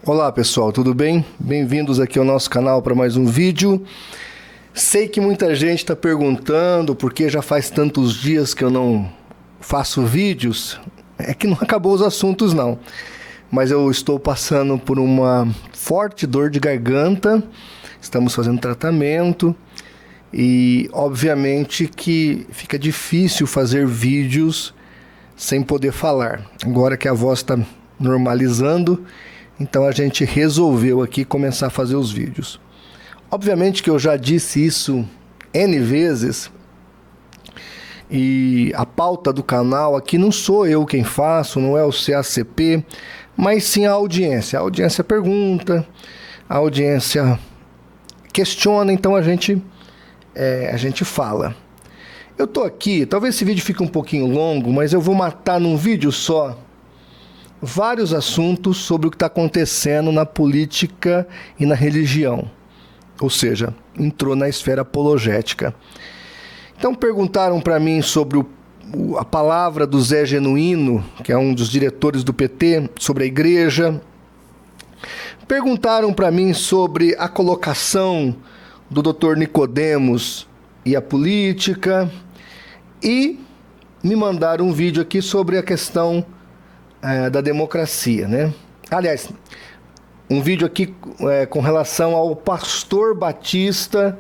Olá pessoal, tudo bem? Bem-vindos aqui ao nosso canal para mais um vídeo. Sei que muita gente está perguntando por que já faz tantos dias que eu não faço vídeos. É que não acabou os assuntos não, mas eu estou passando por uma forte dor de garganta, estamos fazendo tratamento e obviamente que fica difícil fazer vídeos sem poder falar. Agora que a voz está normalizando, então a gente resolveu aqui começar a fazer os vídeos. Obviamente que eu já disse isso N vezes, e a pauta do canal aqui não sou eu quem faço, não é o CACP, mas sim a audiência. A audiência pergunta, a audiência questiona, então a gente fala. Eu tô aqui, talvez esse vídeo fique um pouquinho longo, mas eu vou matar num vídeo só vários assuntos sobre o que está acontecendo na política e na religião, ou seja, entrou na esfera apologética. Então perguntaram para mim sobre a palavra do Zé Genuíno, que é um dos diretores do PT, sobre a igreja. Perguntaram para mim sobre a colocação do Dr. Nicodemos e a política, e me mandaram um vídeo aqui sobre a questão da democracia, né? Aliás, um vídeo aqui com relação ao pastor batista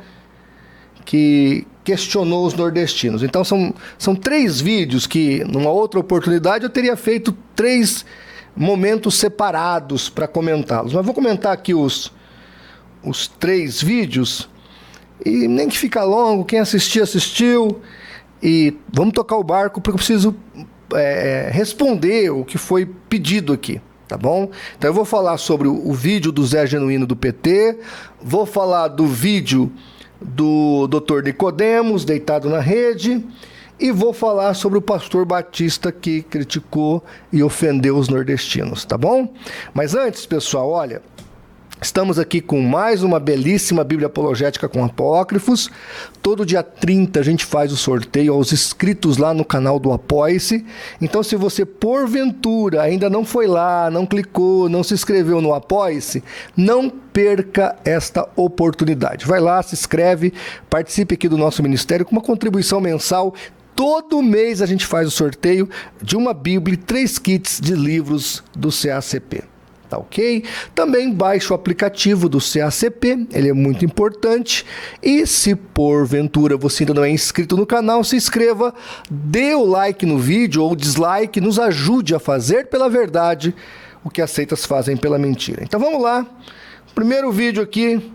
que questionou os nordestinos. Então são 3 vídeos que, numa outra oportunidade, eu teria feito 3 momentos separados para comentá-los. Mas vou comentar aqui os 3 vídeos, e nem que fica longo, quem assistiu, assistiu, e vamos tocar o barco, porque eu preciso responder o que foi pedido aqui, tá bom? Então eu vou falar sobre o vídeo do Zé Genuíno do PT, vou falar do vídeo do Dr. Nicodemos deitado na rede, e vou falar sobre o pastor batista que criticou e ofendeu os nordestinos, tá bom? Mas antes, pessoal, olha, estamos aqui com mais uma belíssima Bíblia Apologética com Apócrifos. Todo dia 30 a gente faz o sorteio aos inscritos lá no canal do Apoie-se. Então, se você, porventura, ainda não foi lá, não clicou, não se inscreveu no Apoie-se, não perca esta oportunidade. Vai lá, se inscreve, participe aqui do nosso ministério com uma contribuição mensal. Todo mês a gente faz o sorteio de uma Bíblia e 3 kits de livros do CACP. Tá ok? Também baixe o aplicativo do CACP, ele é muito importante. E se porventura você ainda não é inscrito no canal, se inscreva, dê o like no vídeo ou dislike, nos ajude a fazer pela verdade o que as seitas fazem pela mentira. Então vamos lá, primeiro vídeo aqui,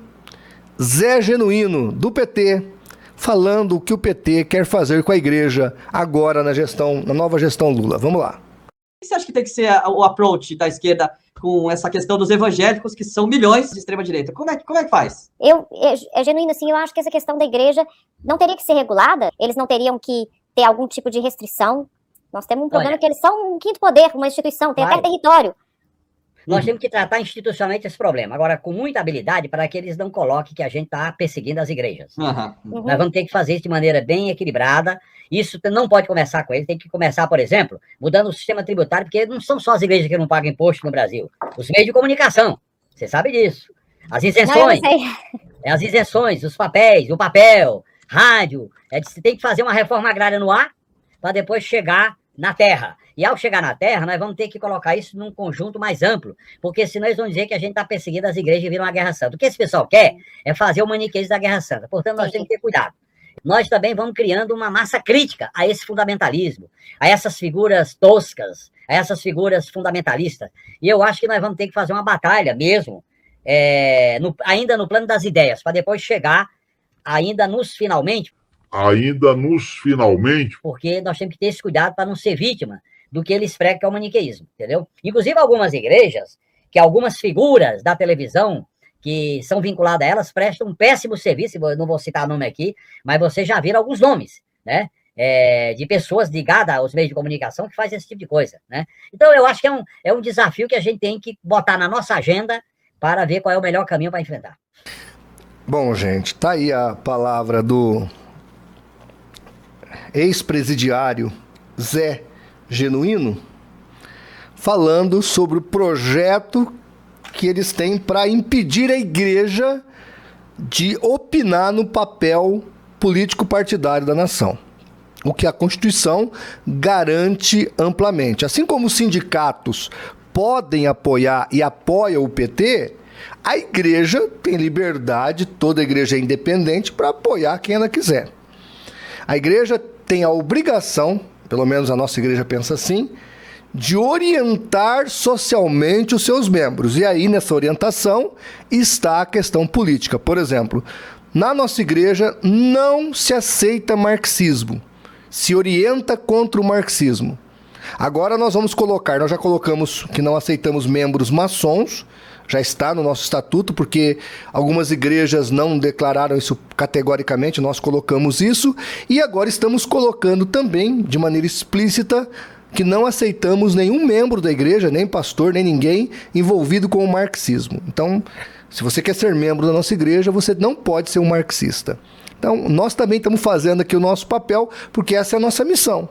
Zé Genuíno do PT, falando o que o PT quer fazer com a igreja agora na nova gestão Lula. Vamos lá. O que você acha que tem que ser o approach da esquerda com essa questão dos evangélicos, que são milhões de extrema-direita? Como é que faz? É genuíno, assim, eu acho que essa questão da igreja não teria que ser regulada, eles não teriam que ter algum tipo de restrição. Nós temos um problema que eles são um quinto poder, uma instituição, tem até território. Nós temos que tratar institucionalmente esse problema. Agora, com muita habilidade, para que eles não coloquem que a gente está perseguindo as igrejas. Nós vamos ter que fazer isso de maneira bem equilibrada. Isso não pode começar com eles, tem que começar, por exemplo, mudando o sistema tributário, porque não são só as igrejas que não pagam imposto no Brasil. Os meios de comunicação, você sabe disso. As isenções, as isenções, os papéis, o papel, rádio. Você tem que fazer uma reforma agrária no ar para depois chegar na terra. E ao chegar na terra, nós vamos ter que colocar isso num conjunto mais amplo, porque senão eles vão dizer que a gente está perseguindo as igrejas e vira uma guerra santa. O que esse pessoal quer é fazer o maniqueísmo da guerra santa. Portanto, nós temos que ter cuidado. Nós também vamos criando uma massa crítica a esse fundamentalismo, a essas figuras toscas, a essas figuras fundamentalistas. E eu acho que nós vamos ter que fazer uma batalha mesmo, ainda no plano das ideias, para depois chegar ainda nos finalmente, porque nós temos que ter esse cuidado para não ser vítima do que eles pregam, que é o maniqueísmo, entendeu? Inclusive, algumas igrejas, que algumas figuras da televisão que são vinculadas a elas prestam um péssimo serviço, eu não vou citar nome aqui, mas vocês já viram alguns nomes, né? De pessoas ligadas aos meios de comunicação que fazem esse tipo de coisa, né? Então, eu acho que é um desafio que a gente tem que botar na nossa agenda para ver qual é o melhor caminho para enfrentar. Bom, gente, tá aí a palavra do ex-presidiário Zé Genuíno, falando sobre o projeto que eles têm para impedir a igreja de opinar no papel político partidário da nação, o que a Constituição garante amplamente. Assim como os sindicatos podem apoiar e apoiam o PT, a igreja tem liberdade, toda igreja é independente, para apoiar quem ela quiser. A igreja tem a obrigação, pelo menos a nossa igreja pensa assim, de orientar socialmente os seus membros. E aí, nessa orientação, está a questão política. Por exemplo, na nossa igreja não se aceita marxismo. Se orienta contra o marxismo. Agora nós vamos colocar, nós já colocamos que não aceitamos membros maçons, já está no nosso estatuto, porque algumas igrejas não declararam isso categoricamente, nós colocamos isso, e agora estamos colocando também, de maneira explícita, que não aceitamos nenhum membro da igreja, nem pastor, nem ninguém envolvido com o marxismo. Então, se você quer ser membro da nossa igreja, você não pode ser um marxista. Então, nós também estamos fazendo aqui o nosso papel, porque essa é a nossa missão.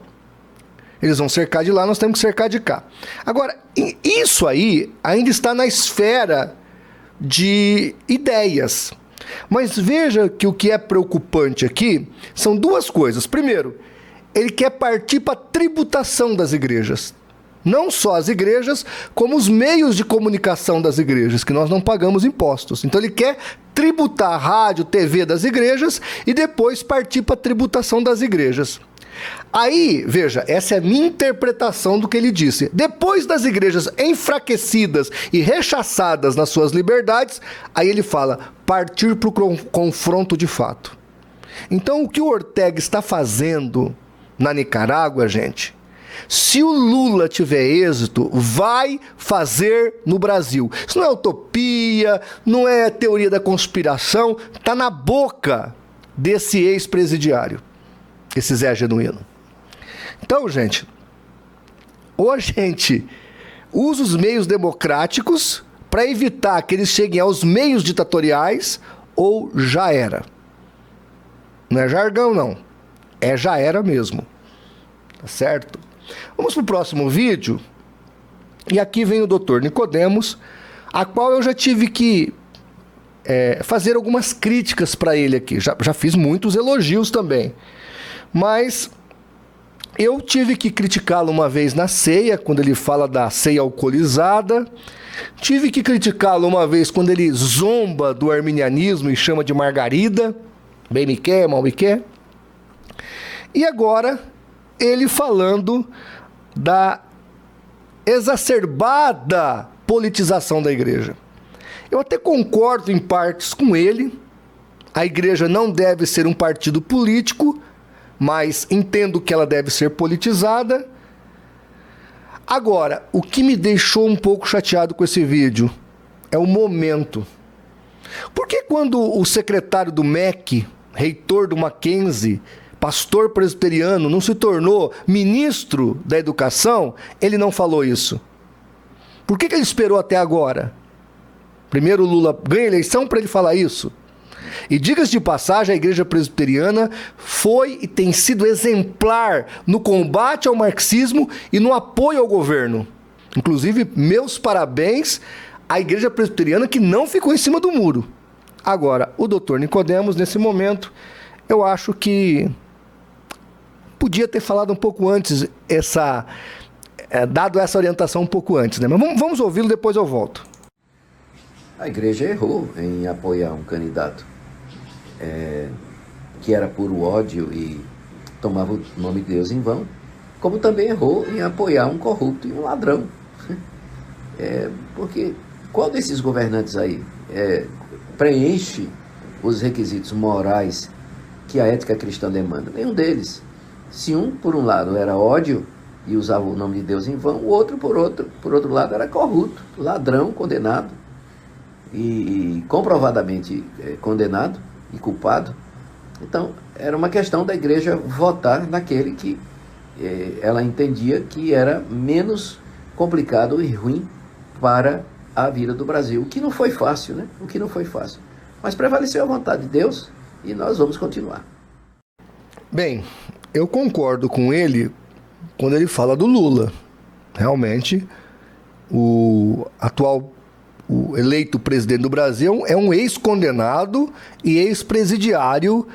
Eles vão cercar de lá, nós temos que cercar de cá. Agora, isso aí ainda está na esfera de ideias. Mas veja que o que é preocupante aqui são duas coisas. Primeiro, ele quer partir para a tributação das igrejas. Não só as igrejas, como os meios de comunicação das igrejas, que nós não pagamos impostos. Então ele quer tributar a rádio, TV das igrejas e depois partir para a tributação das igrejas. Aí, veja, essa é a minha interpretação do que ele disse. Depois das igrejas enfraquecidas e rechaçadas nas suas liberdades, aí ele fala, partir para o confronto de fato. Então, o que o Ortega está fazendo na Nicarágua, gente, se o Lula tiver êxito, vai fazer no Brasil. Isso não é utopia, não é teoria da conspiração, está na boca desse ex-presidiário, esse Zé Genuíno. Então, gente, ou a gente usa os meios democráticos para evitar que eles cheguem aos meios ditatoriais, ou já era. Não é jargão, não. É já era mesmo. Tá certo? Vamos para o próximo vídeo. E aqui vem o Dr. Nicodemos, a qual eu já tive que fazer algumas críticas para ele aqui. Já fiz muitos elogios também. Mas eu tive que criticá-lo uma vez na ceia, quando ele fala da ceia alcoolizada. Tive que criticá-lo uma vez quando ele zomba do arminianismo e chama de margarida. Bem me quer, mal me quer. E agora, ele falando da exacerbada politização da igreja. Eu até concordo em partes com ele. A igreja não deve ser um partido político, mas entendo que ela deve ser politizada. Agora, o que me deixou um pouco chateado com esse vídeo é o momento. Porque quando o secretário do MEC, reitor do Mackenzie, pastor presbiteriano, não se tornou ministro da educação, ele não falou isso? Por que ele esperou até agora? Primeiro o Lula ganha a eleição para ele falar isso? E diga-se de passagem, a igreja presbiteriana foi e tem sido exemplar no combate ao marxismo e no apoio ao governo. Inclusive, meus parabéns à igreja presbiteriana que não ficou em cima do muro. Agora, o doutor Nicodemos, nesse momento, eu acho que podia ter falado um pouco antes, dado essa orientação um pouco antes, né? Mas vamos ouvi-lo, depois eu volto. A igreja errou em apoiar um candidato que era puro ódio e tomava o nome de Deus em vão, como também errou em apoiar um corrupto e um ladrão. Porque qual desses governantes aí preenche os requisitos morais que a ética cristã demanda? Nenhum deles. Se um, por um lado, era ódio e usava o nome de Deus em vão, o outro, por outro lado, era corrupto, ladrão, condenado e comprovadamente condenado e culpado. Então, era uma questão da igreja votar naquele que ela entendia que era menos complicado e ruim para a vida do Brasil, o que não foi fácil, né? O que não foi fácil. Mas prevaleceu a vontade de Deus e nós vamos continuar. Bem, eu concordo com ele quando ele fala do Lula. Realmente, o atual o eleito presidente do Brasil é um ex-condenado e ex-presidiário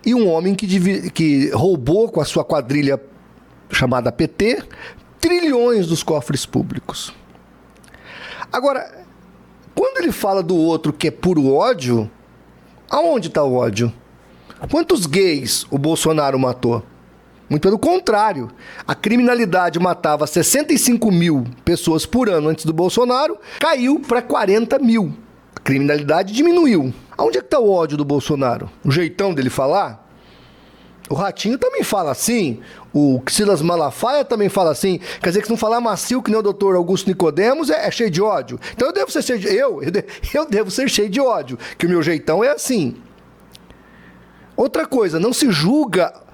e um homem que roubou com a sua quadrilha chamada PT trilhões dos cofres públicos. Agora, quando ele fala do outro que é puro ódio, aonde está o ódio? Quantos gays o Bolsonaro matou? Muito pelo contrário. A criminalidade matava 65 mil pessoas por ano antes do Bolsonaro, caiu para 40 mil. A criminalidade diminuiu. Aonde é que está o ódio do Bolsonaro? O jeitão dele falar? O Ratinho também fala assim. O Silas Malafaia também fala assim. Quer dizer que se não falar macio que nem o doutor Augusto Nicodemos é cheio de ódio. Então eu devo ser cheio de... Eu devo ser cheio de ódio, que o meu jeitão é assim. Outra coisa, não se julga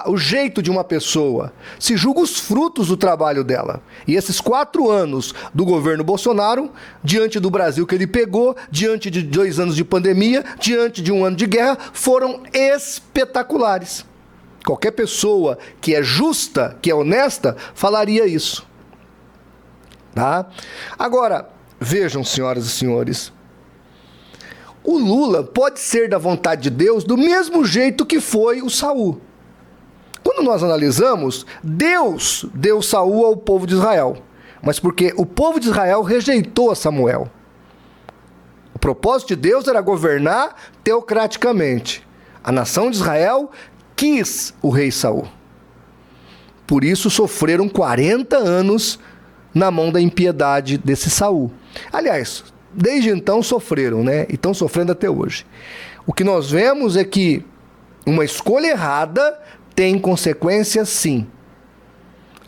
o jeito de uma pessoa, se julga os frutos do trabalho dela. E esses 4 anos do governo Bolsonaro, diante do Brasil que ele pegou, diante de 2 anos de pandemia, diante de 1 ano de guerra, foram espetaculares. Qualquer pessoa que é justa, que é honesta, falaria isso. Tá? Agora, vejam, senhoras e senhores, o Lula pode ser da vontade de Deus do mesmo jeito que foi o Saul. Quando nós analisamos, Deus deu Saul ao povo de Israel, mas porque o povo de Israel rejeitou a Samuel. O propósito de Deus era governar teocraticamente. A nação de Israel quis o rei Saul. Por isso sofreram 40 anos na mão da impiedade desse Saul. Aliás, desde então sofreram, né? E estão sofrendo até hoje. O que nós vemos é que uma escolha errada tem consequências, sim.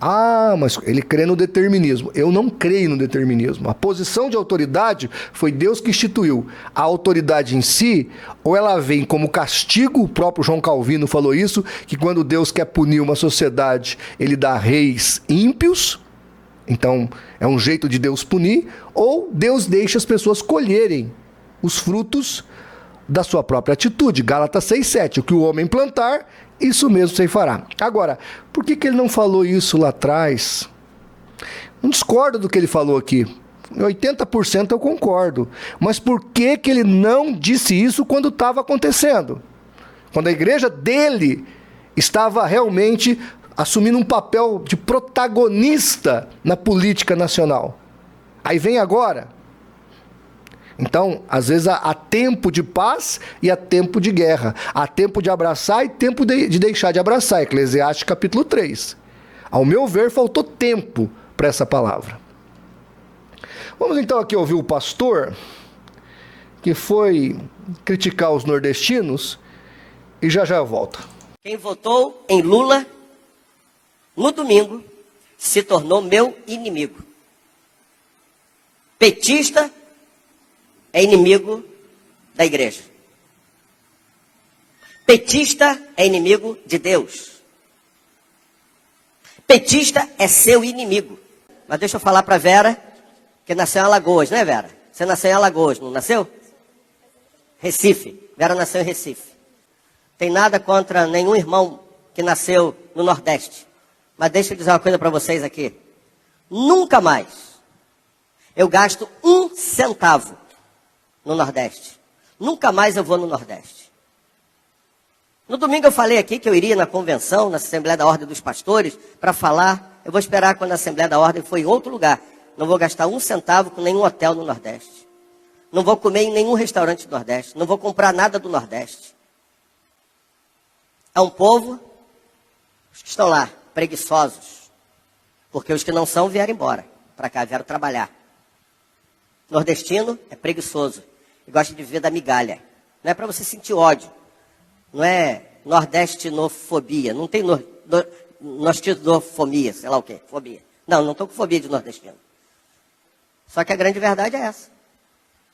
Ah, mas ele crê no determinismo. Eu não creio no determinismo. A posição de autoridade foi Deus que instituiu. A autoridade em si, ou ela vem como castigo, o próprio João Calvino falou isso, que quando Deus quer punir uma sociedade, ele dá reis ímpios, então é um jeito de Deus punir, ou Deus deixa as pessoas colherem os frutos da sua própria atitude. Gálatas 6:7, o que o homem plantar, isso mesmo se fará. Agora, por que ele não falou isso lá atrás? Não discordo do que ele falou aqui. 80% eu concordo. Mas por que ele não disse isso quando estava acontecendo? Quando a igreja dele estava realmente assumindo um papel de protagonista na política nacional. Aí vem agora. Então, às vezes há tempo de paz e há tempo de guerra. Há tempo de abraçar e tempo de deixar de abraçar. Eclesiastes capítulo 3. Ao meu ver, faltou tempo para essa palavra. Vamos então aqui ouvir o pastor, que foi criticar os nordestinos, e já eu volto. Quem votou em Lula, no domingo, se tornou meu inimigo. Petista é inimigo da igreja. Petista é inimigo de Deus. Petista é seu inimigo. Mas deixa eu falar para Vera, que nasceu em Alagoas, né, Vera? Você nasceu em Alagoas, não nasceu? Recife. Vera nasceu em Recife. Tem nada contra nenhum irmão que nasceu no Nordeste. Mas deixa eu dizer uma coisa para vocês aqui. Nunca mais eu gasto 1 centavo no Nordeste. Nunca mais eu vou no Nordeste. No domingo eu falei aqui que eu iria na convenção, na Assembleia da Ordem dos Pastores, para falar. Eu vou esperar quando a Assembleia da Ordem for em outro lugar. Não vou gastar 1 centavo com nenhum hotel no Nordeste. Não vou comer em nenhum restaurante do Nordeste. Não vou comprar nada do Nordeste. É um povo, os que estão lá, preguiçosos. Porque os que não são vieram embora. Para cá, vieram trabalhar. Nordestino é preguiçoso. E gosta de viver da migalha. Não é para você sentir ódio. Não é nordestinofobia. Não tem nostidofobia, sei lá o quê. Fobia. Não estou com fobia de nordestino. Só que a grande verdade é essa.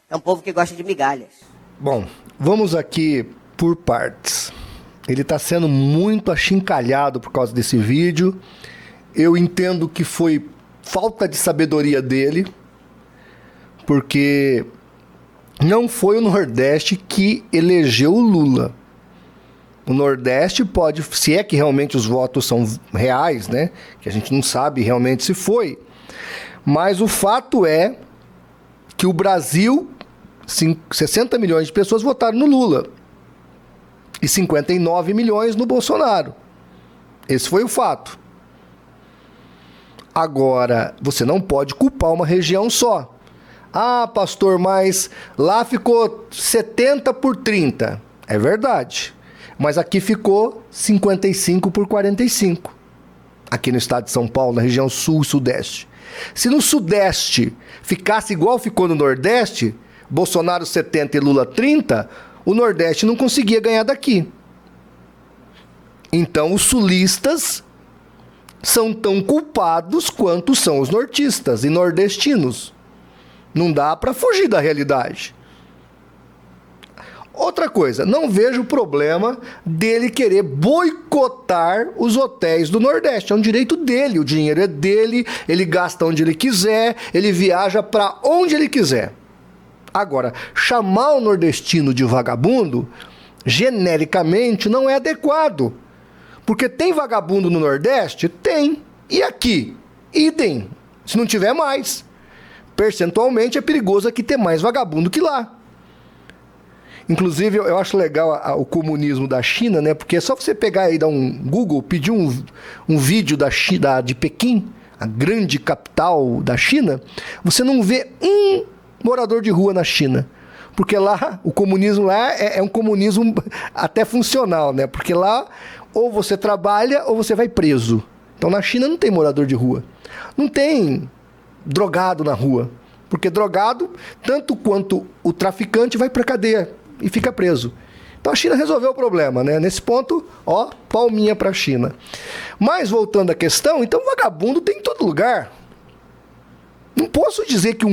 É um povo que gosta de migalhas. Bom, vamos aqui por partes. Ele está sendo muito achincalhado por causa desse vídeo. Eu entendo que foi falta de sabedoria dele, porque não foi o Nordeste que elegeu o Lula. O Nordeste pode, se é que realmente os votos são reais, né? Que a gente não sabe realmente se foi. Mas o fato é que o Brasil, 60 milhões de pessoas votaram no Lula e 59 milhões no Bolsonaro. Esse foi o fato. Agora, você não pode culpar uma região só. Ah, pastor, mas lá ficou 70-30. É verdade. Mas aqui ficou 55-45. Aqui no estado de São Paulo, na região sul e sudeste. Se no sudeste ficasse igual ficou no nordeste, Bolsonaro 70 e Lula 30, o nordeste não conseguia ganhar daqui. Então os sulistas são tão culpados quanto são os nortistas e nordestinos. Não dá para fugir da realidade. Outra coisa, não vejo problema dele querer boicotar os hotéis do Nordeste. É um direito dele, o dinheiro é dele, ele gasta onde ele quiser, ele viaja para onde ele quiser. Agora, chamar o nordestino de vagabundo, genericamente, não é adequado. Porque tem vagabundo no Nordeste? Tem. E aqui? Idem. Se não tiver mais. Percentualmente é perigoso aqui ter mais vagabundo que lá. Inclusive, eu acho legal o comunismo da China, né? Porque é só você pegar aí, dar um Google, pedir um vídeo da China, de Pequim, a grande capital da China, você não vê um morador de rua na China. Porque lá, o comunismo lá é um comunismo até funcional, né? Porque lá, ou você trabalha ou você vai preso. Então, na China não tem morador de rua. Não tem drogado na rua. Porque drogado, tanto quanto o traficante, vai pra cadeia e fica preso. Então a China resolveu o problema, né? Nesse ponto, ó, palminha pra China. Mas voltando à questão, então vagabundo tem em todo lugar. Não posso dizer que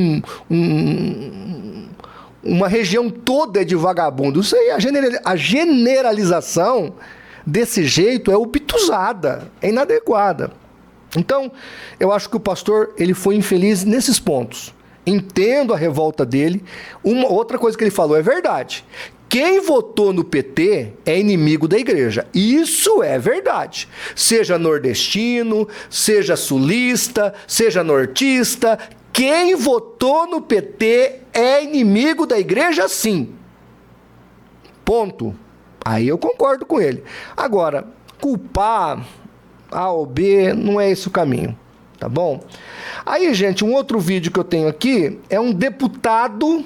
uma região toda é de vagabundo. Isso aí, a generalização desse jeito é obtusada, é inadequada. Então, eu acho que o pastor ele foi infeliz nesses pontos. Entendo a revolta dele. Uma outra coisa que ele falou é verdade. Quem votou no PT é inimigo da igreja. Isso é verdade. Seja nordestino, seja sulista, seja nortista, quem votou no PT é inimigo da igreja, sim. Ponto. Aí eu concordo com ele. Agora, culpar A ou B não é esse o caminho. Tá bom? Aí, gente, um outro vídeo que eu tenho aqui é um deputado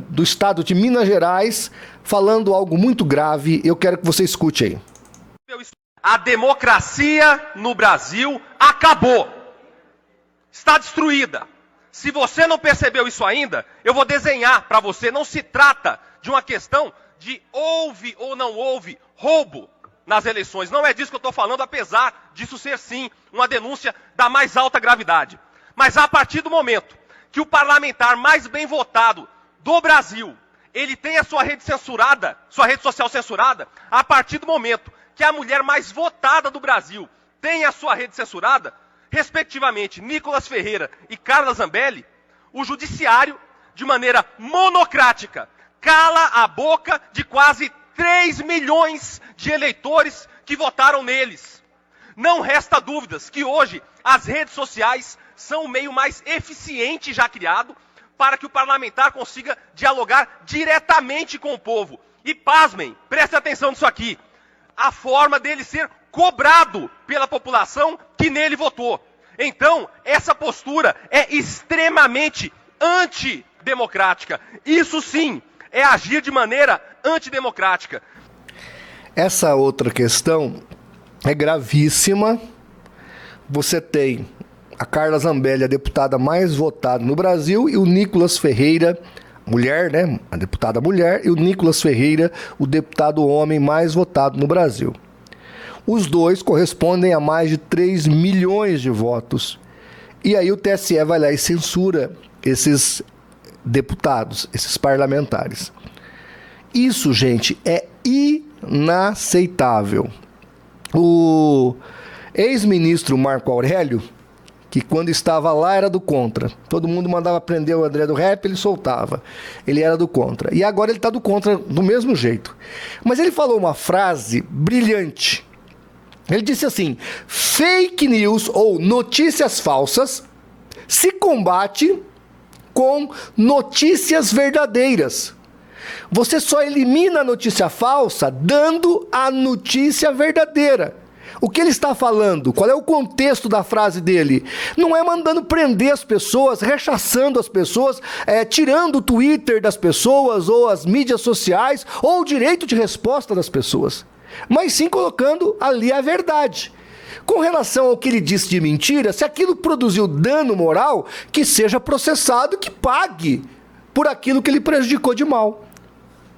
do estado de Minas Gerais falando algo muito grave. Eu quero que você escute aí. A democracia no Brasil acabou. Está destruída. Se você não percebeu isso ainda, eu vou desenhar para você. Não se trata de uma questão de houve ou não houve roubo nas eleições. Não é disso que eu estou falando, apesar disso ser, sim, uma denúncia da mais alta gravidade. Mas a partir do momento que o parlamentar mais bem votado do Brasil, ele tem a sua rede censurada, sua rede social censurada, a partir do momento que a mulher mais votada do Brasil tem a sua rede censurada, respectivamente, Nicolas Ferreira e Carla Zambelli, o judiciário, de maneira monocrática, cala a boca de quase 3 milhões de eleitores que votaram neles. Não resta dúvidas que hoje as redes sociais são o meio mais eficiente já criado para que o parlamentar consiga dialogar diretamente com o povo. E pasmem, prestem atenção nisso aqui, a forma dele ser cobrado pela população que nele votou. Então, essa postura é extremamente antidemocrática. Isso sim é agir de maneira antidemocrática. Essa outra questão é gravíssima. Você tem a Carla Zambelli, a deputada mais votada no Brasil, e o Nicolas Ferreira, mulher, né? A deputada mulher, e o Nicolas Ferreira, o deputado homem mais votado no Brasil. Os dois correspondem a mais de 3 milhões de votos. E aí o TSE vai lá e censura esses deputados, esses parlamentares. Isso, gente, é inaceitável. O ex-ministro Marco Aurélio, que quando estava lá era do contra. Todo mundo mandava prender o André do Rap, ele soltava. Ele era do contra. E agora ele está do contra do mesmo jeito. Mas ele falou uma frase brilhante. Ele disse assim: fake news ou notícias falsas se combate com notícias verdadeiras. Você só elimina a notícia falsa dando a notícia verdadeira. O que ele está falando? Qual é o contexto da frase dele? Não é mandando prender as pessoas, rechaçando as pessoas, tirando o Twitter das pessoas, ou as mídias sociais, ou o direito de resposta das pessoas. Mas sim colocando ali a verdade. Com relação ao que ele disse de mentira, se aquilo produziu dano moral, que seja processado, que pague por aquilo que ele prejudicou de mal.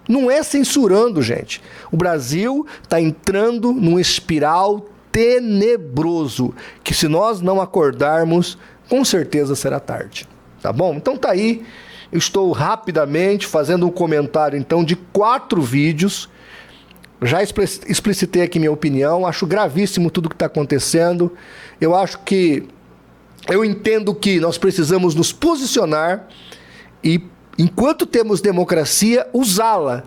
Não é censurando, gente. O Brasil está entrando num espiral tenebroso, que se nós não acordarmos, com certeza será tarde. Tá bom? Então tá aí. Eu estou rapidamente fazendo um comentário, então, de 4 vídeos. Já explicitei aqui minha opinião. Acho gravíssimo tudo que está acontecendo. Eu entendo que nós precisamos nos posicionar e, enquanto temos democracia, usá-la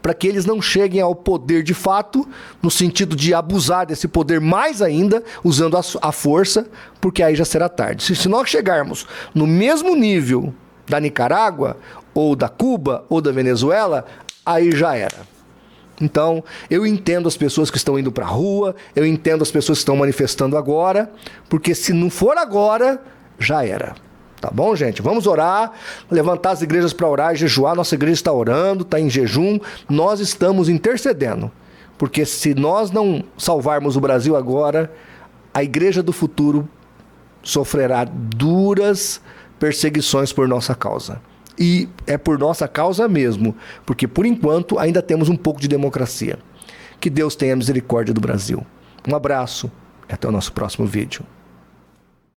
para que eles não cheguem ao poder de fato, no sentido de abusar desse poder mais ainda, usando a força, porque aí já será tarde. Se nós chegarmos no mesmo nível da Nicarágua, ou da Cuba, ou da Venezuela, aí já era. Então, eu entendo as pessoas que estão indo para a rua, eu entendo as pessoas que estão manifestando agora, porque se não for agora, já era. Tá bom, gente? Vamos orar, levantar as igrejas para orar e jejuar. Nossa igreja está orando, está em jejum. Nós estamos intercedendo. Porque se nós não salvarmos o Brasil agora, a igreja do futuro sofrerá duras perseguições por nossa causa. E é por nossa causa mesmo, porque por enquanto ainda temos um pouco de democracia. Que Deus tenha misericórdia do Brasil. Um abraço e até o nosso próximo vídeo.